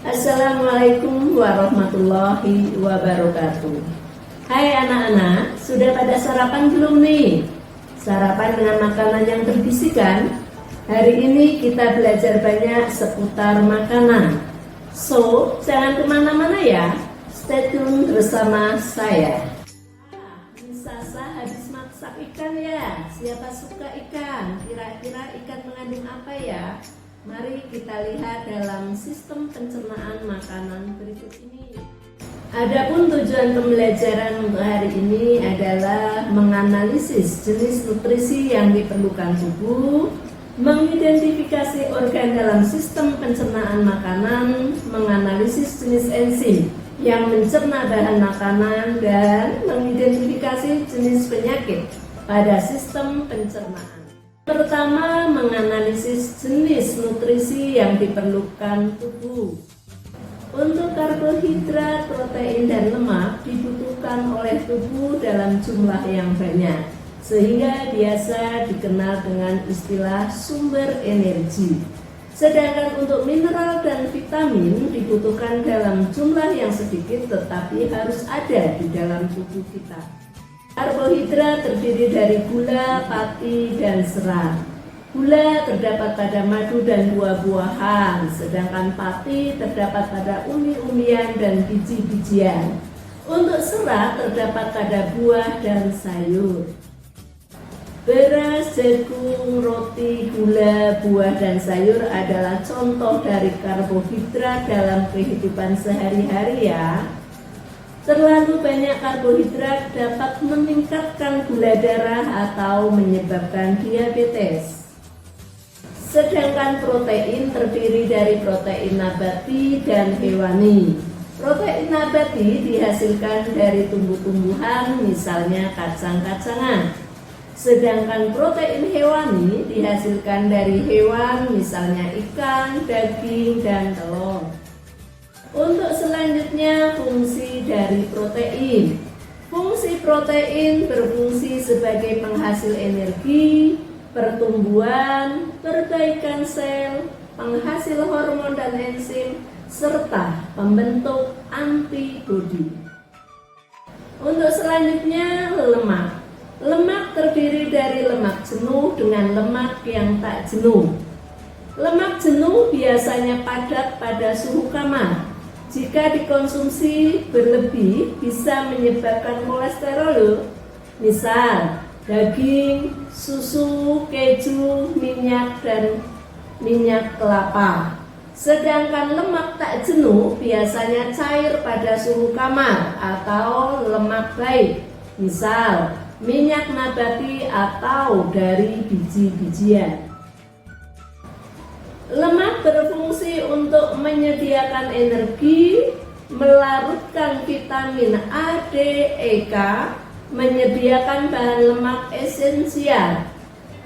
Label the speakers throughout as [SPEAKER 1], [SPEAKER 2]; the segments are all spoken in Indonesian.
[SPEAKER 1] Assalamualaikum warahmatullahi wabarakatuh. Hai anak-anak, sudah pada sarapan belum nih? Sarapan dengan makanan yang bergizi kan? Hari ini kita belajar banyak seputar makanan. So, jangan kemana-mana ya. Stay tune bersama saya. Sasa habis masak ikan ya. Siapa suka ikan? Kira-kira ikan mengandung apa ya? Mari kita lihat dalam sistem pencernaan makanan berikut ini. Adapun tujuan pembelajaran untuk hari ini adalah menganalisis jenis nutrisi yang diperlukan tubuh, mengidentifikasi organ dalam sistem pencernaan makanan, menganalisis jenis enzim yang mencerna bahan makanan, dan mengidentifikasi jenis penyakit pada sistem pencernaan. Pertama, menganalisis jenis nutrisi yang diperlukan tubuh. Untuk karbohidrat, protein, dan lemak dibutuhkan oleh tubuh dalam jumlah yang banyak, sehingga biasa dikenal dengan istilah sumber energi. Sedangkan untuk mineral dan vitamin dibutuhkan dalam jumlah yang sedikit tetapi harus ada di dalam tubuh kita. Karbohidrat terdiri dari gula, pati, dan serat. Gula terdapat pada madu dan buah-buahan, sedangkan pati terdapat pada umbi-umbian dan biji-bijian. Untuk serat terdapat pada buah dan sayur. Beras, jagung, roti, gula, buah, dan sayur adalah contoh dari karbohidrat dalam kehidupan sehari-hari ya. Terlalu banyak karbohidrat dapat meningkatkan gula darah atau menyebabkan diabetes. Sedangkan protein terdiri dari protein nabati dan hewani. Protein nabati dihasilkan dari tumbuh-tumbuhan, misalnya kacang-kacangan. Sedangkan protein hewani dihasilkan dari hewan, misalnya ikan, daging, dan telur. Untuk selanjutnya, fungsi dari protein. Fungsi protein berfungsi sebagai penghasil energi, pertumbuhan, perbaikan sel, penghasil hormon dan enzim, serta pembentuk antibodi. Untuk selanjutnya, lemak. Lemak terdiri dari lemak jenuh dengan lemak yang tak jenuh. Lemak jenuh biasanya padat pada suhu kamar. Jika dikonsumsi berlebih bisa menyebabkan kolesterol. Misal, daging, susu, keju, minyak, dan minyak kelapa. Sedangkan lemak tak jenuh biasanya cair pada suhu kamar atau lemak baik. Misal, minyak nabati atau dari biji-bijian. Lemak berfungsi untuk menyediakan energi, melarutkan vitamin A, D, E, K, menyediakan bahan lemak esensial.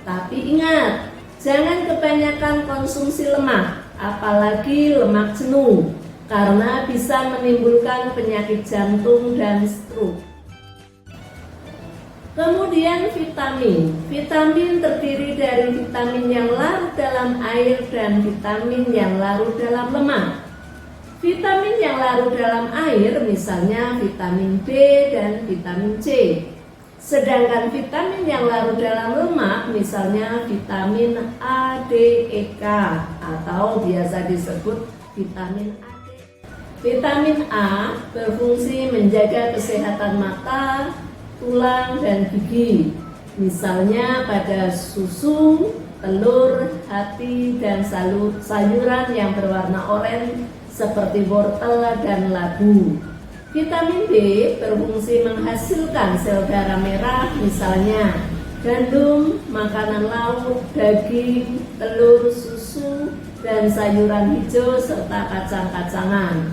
[SPEAKER 1] Tapi ingat, jangan kebanyakan konsumsi lemak, apalagi lemak jenuh, karena bisa menimbulkan penyakit jantung dan stroke. Kemudian vitamin. Vitamin terdiri dari vitamin yang larut dalam air dan vitamin yang larut dalam lemak. Vitamin yang larut dalam air misalnya vitamin B dan vitamin C. Sedangkan vitamin yang larut dalam lemak misalnya vitamin A, D, E, K atau biasa disebut vitamin A. Vitamin A berfungsi menjaga kesehatan mata, tulang, dan gigi, misalnya pada susu, telur, hati, dan sayuran yang berwarna oranye seperti wortel dan labu. Vitamin B berfungsi menghasilkan sel darah merah, misalnya gandum, makanan lauk, daging, telur, susu, dan sayuran hijau serta kacang-kacangan.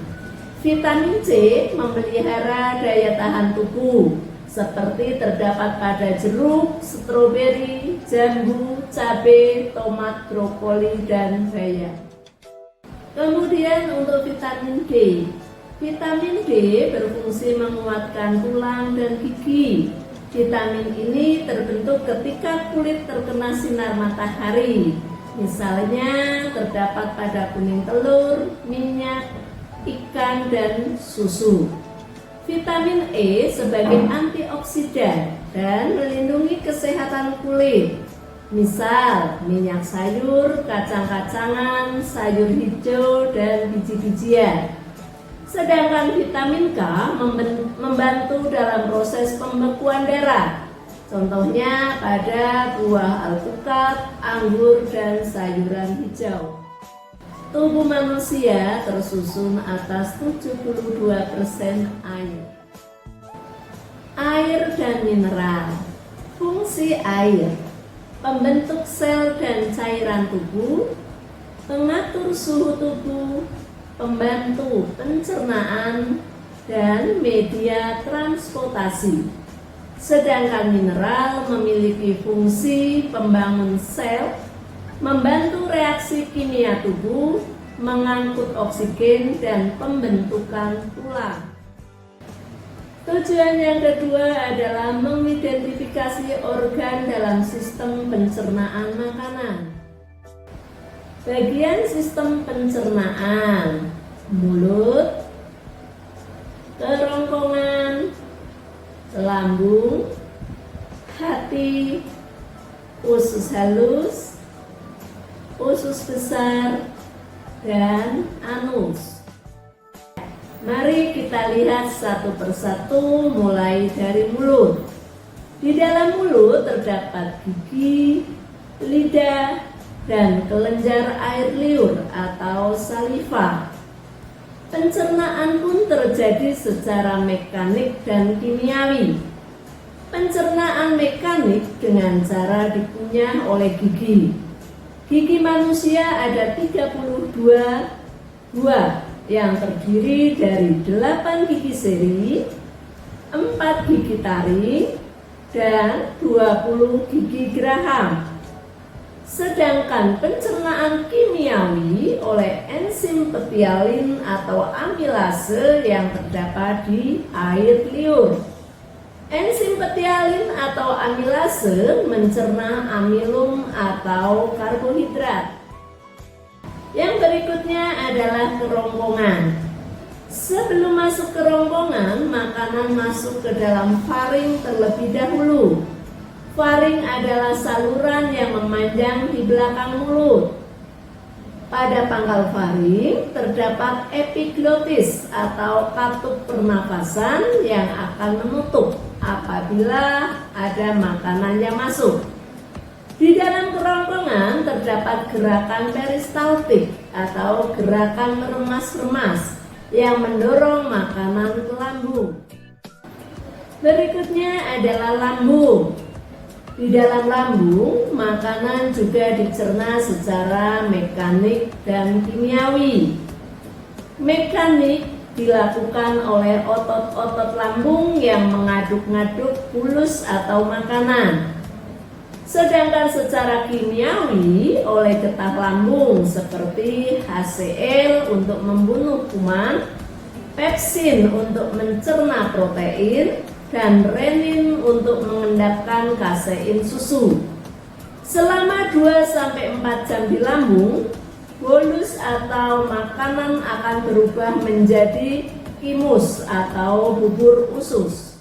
[SPEAKER 1] Vitamin C memelihara daya tahan tubuh, seperti terdapat pada jeruk, stroberi, jambu, cabai, tomat, brokoli, dan bayam. Kemudian untuk vitamin D. Vitamin D berfungsi menguatkan tulang dan gigi. Vitamin ini terbentuk ketika kulit terkena sinar matahari. Misalnya terdapat pada kuning telur, minyak, ikan, dan susu. Vitamin E sebagai antioksidan dan melindungi kesehatan kulit. Misal, minyak sayur, kacang-kacangan, sayur hijau, dan biji-bijian. Sedangkan vitamin K membantu dalam proses pembekuan darah. Contohnya pada buah alpukat, anggur, dan sayuran hijau. Tubuh manusia tersusun atas 72% air. Air dan mineral. Fungsi air: pembentuk sel dan cairan tubuh, pengatur suhu tubuh, pembantu pencernaan, dan media transportasi. Sedangkan mineral memiliki fungsi pembangun sel, membantu reaksi kimia tubuh, mengangkut oksigen, dan pembentukan tulang. Tujuan yang kedua adalah mengidentifikasi organ dalam sistem pencernaan makanan. Bagian sistem pencernaan: mulut, kerongkongan, lambung, hati, usus halus, usus besar, dan anus. Mari kita lihat satu persatu mulai dari mulut. Di dalam mulut terdapat gigi, lidah, dan kelenjar air liur atau saliva. Pencernaan pun terjadi secara mekanik dan kimiawi. Pencernaan mekanik dengan cara dikunyah oleh gigi. Gigi manusia ada 32 buah yang terdiri dari 8 gigi seri, 4 gigi taring, dan 20 gigi geraham. Sedangkan pencernaan kimiawi oleh enzim petialin atau amilase yang terdapat di air liur. Enzim petialin atau amilase mencerna amilum atau karbohidrat. Yang berikutnya adalah kerongkongan. Sebelum masuk kerongkongan, makanan masuk ke dalam faring terlebih dahulu. Faring adalah saluran yang memanjang di belakang mulut. Pada pangkal faring terdapat epiglotis atau katup pernafasan yang akan menutup apabila ada makanan yang masuk. Di dalam kerongkongan terdapat gerakan peristaltik atau gerakan meremas-remas yang mendorong makanan ke lambung. Berikutnya adalah lambung. Di dalam lambung, makanan juga dicerna secara mekanik dan kimiawi. Mekanik dilakukan oleh otot-otot lambung yang mengaduk-ngaduk bulus atau makanan. Sedangkan secara kimiawi oleh getah lambung seperti HCl untuk membunuh kuman, pepsin untuk mencerna protein, dan renin untuk mengendapkan kasein susu. Selama 2-4 jam di lambung, bolus atau makanan akan berubah menjadi kimus atau bubur usus.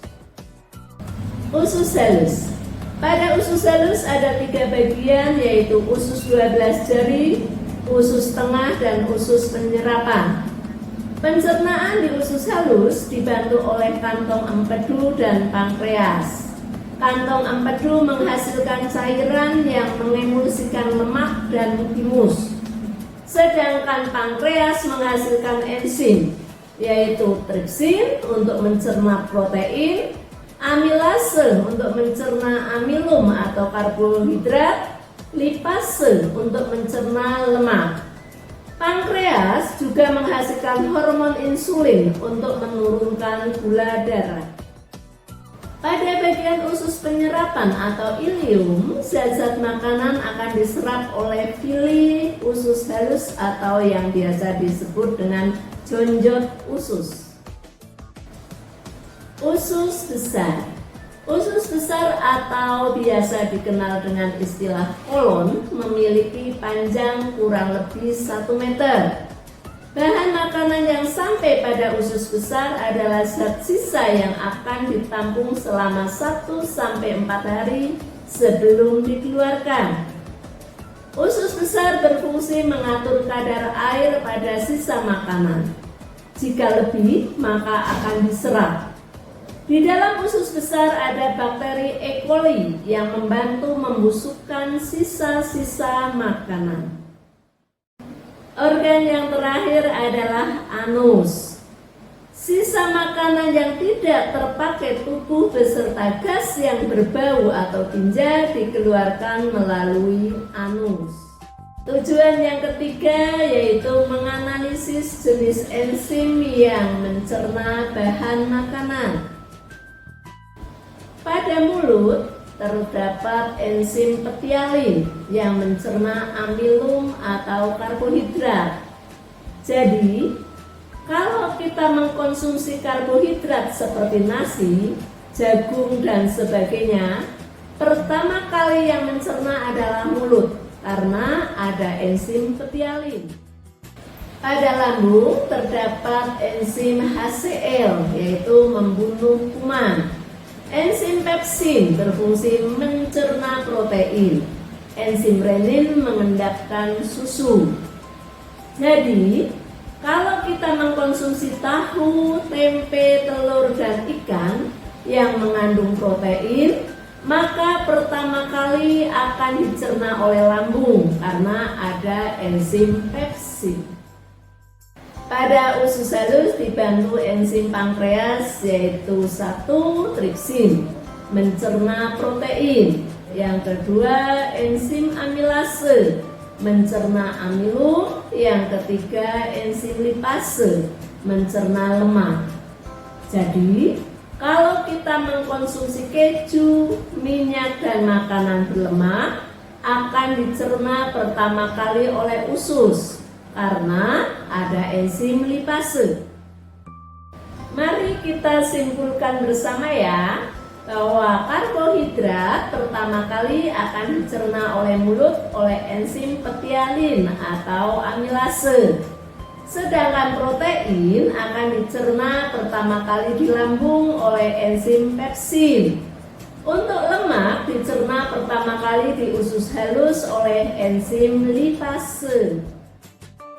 [SPEAKER 1] Usus halus. Pada usus halus ada 3 bagian, yaitu usus 12 jari, usus tengah, dan usus penyerapan. Pencernaan di usus halus dibantu oleh kantong empedu dan pankreas. Kantong empedu menghasilkan cairan yang mengemulsikan lemak dan timus. Sedangkan pankreas menghasilkan enzim, yaitu tripsin untuk mencerna protein, amilase untuk mencerna amilum atau karbohidrat, lipase untuk mencerna lemak. Pankreas juga menghasilkan hormon insulin untuk menurunkan gula darah. Pada bagian usus penyerapan atau ilium, zat-zat makanan akan diserap oleh villi usus halus atau yang biasa disebut dengan jonjot usus. Usus besar. Usus besar atau biasa dikenal dengan istilah kolon memiliki panjang kurang lebih 1 meter. Bahan makanan yang sampai pada usus besar adalah zat sisa yang akan ditampung selama 1-4 hari sebelum dikeluarkan. Usus besar berfungsi mengatur kadar air pada sisa makanan. Jika lebih, maka akan diserap. Di dalam usus besar ada bakteri E. coli yang membantu membusukkan sisa-sisa makanan. Organ yang terakhir adalah anus. Sisa makanan yang tidak terpakai tubuh beserta gas yang berbau atau tinja dikeluarkan melalui anus. Tujuan yang ketiga yaitu menganalisis jenis enzim yang mencerna bahan makanan. Pada mulut terdapat enzim petialin yang mencerna amilum atau karbohidrat. Jadi, kalau kita mengkonsumsi karbohidrat seperti nasi, jagung, dan sebagainya, pertama kali yang mencerna adalah mulut karena ada enzim petialin. Pada lambung terdapat enzim HCl yaitu membunuh kuman. Enzim pepsin berfungsi mencerna protein. Enzim renin mengendapkan susu. Jadi, kalau kita mengkonsumsi tahu, tempe, telur, dan ikan yang mengandung protein, maka pertama kali akan dicerna oleh lambung karena ada enzim pepsin. Pada usus halus dibantu enzim pankreas yaitu 1. Tripsin mencerna protein. Yang kedua enzim amilase mencerna amilum. Yang ketiga enzim lipase mencerna lemak. Jadi kalau kita mengkonsumsi keju, minyak, dan makanan berlemak akan dicerna pertama kali oleh usus karena ada enzim lipase. Mari kita simpulkan bersama ya, bahwa karbohidrat pertama kali akan dicerna oleh mulut oleh enzim petialin atau amilase. Sedangkan protein akan dicerna pertama kali di lambung oleh enzim pepsin. Untuk lemak dicerna pertama kali di usus halus oleh enzim lipase.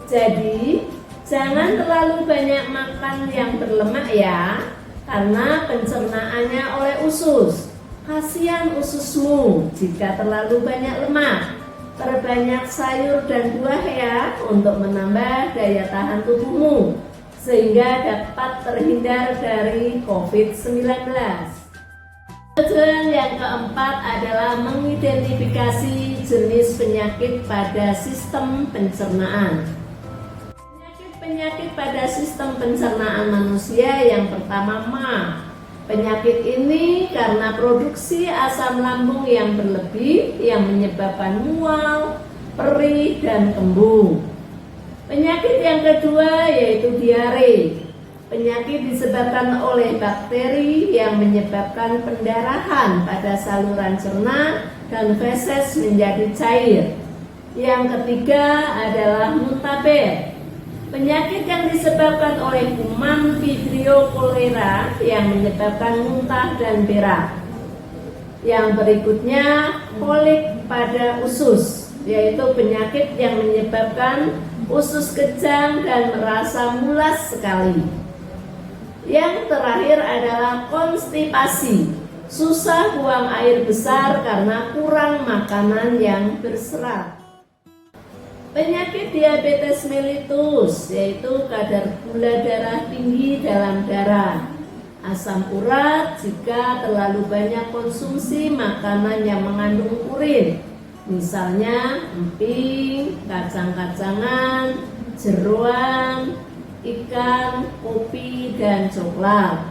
[SPEAKER 1] Jadi, jangan terlalu banyak makan yang berlemak ya, karena pencernaannya oleh usus. Kasihan ususmu jika terlalu banyak lemak. Perbanyak sayur dan buah ya untuk menambah daya tahan tubuhmu sehingga dapat terhindar dari COVID-19. Tujuan yang keempat adalah mengidentifikasi jenis penyakit pada sistem pencernaan. Penyakit pada sistem pencernaan manusia yang pertama MA. Penyakit ini karena produksi asam lambung yang berlebih yang menyebabkan mual, perih, dan kembung. Penyakit yang kedua yaitu diare. Penyakit disebabkan oleh bakteri yang menyebabkan pendarahan pada saluran cerna dan feses menjadi cair. Yang ketiga adalah muntaber. Penyakit yang disebabkan oleh kuman Vibrio cholera yang menyebabkan muntah dan berak. Yang berikutnya kolik pada usus, yaitu penyakit yang menyebabkan usus kejang dan merasa mulas sekali. Yang terakhir adalah konstipasi, susah buang air besar karena kurang makanan yang berserat. Penyakit diabetes mellitus yaitu kadar gula darah tinggi dalam darah. Asam urat jika terlalu banyak konsumsi makanan yang mengandung urin, misalnya emping, kacang-kacangan, jeroan, ikan, kopi, dan coklat.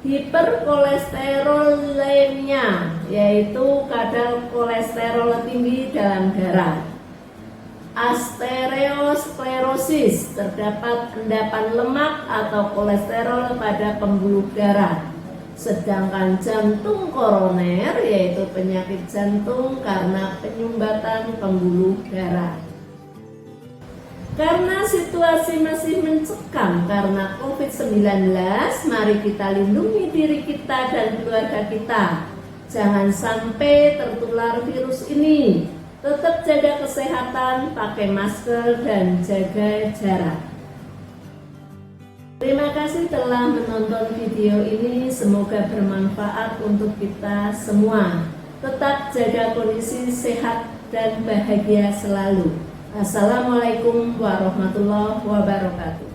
[SPEAKER 1] Hiperkolesterolemia yaitu kadar kolesterol tinggi dalam darah. Asterosklerosis terdapat endapan lemak atau kolesterol pada pembuluh darah. Sedangkan jantung koroner yaitu penyakit jantung karena penyumbatan pembuluh darah. Karena situasi masih mencekam karena COVID-19, mari kita lindungi diri kita dan keluarga kita. Jangan sampai tertular virus ini. Tetap jaga kesehatan, pakai masker, dan jaga jarak. Terima kasih telah menonton video ini. Semoga bermanfaat untuk kita semua. Tetap jaga kondisi sehat dan bahagia selalu. Assalamualaikum warahmatullahi wabarakatuh.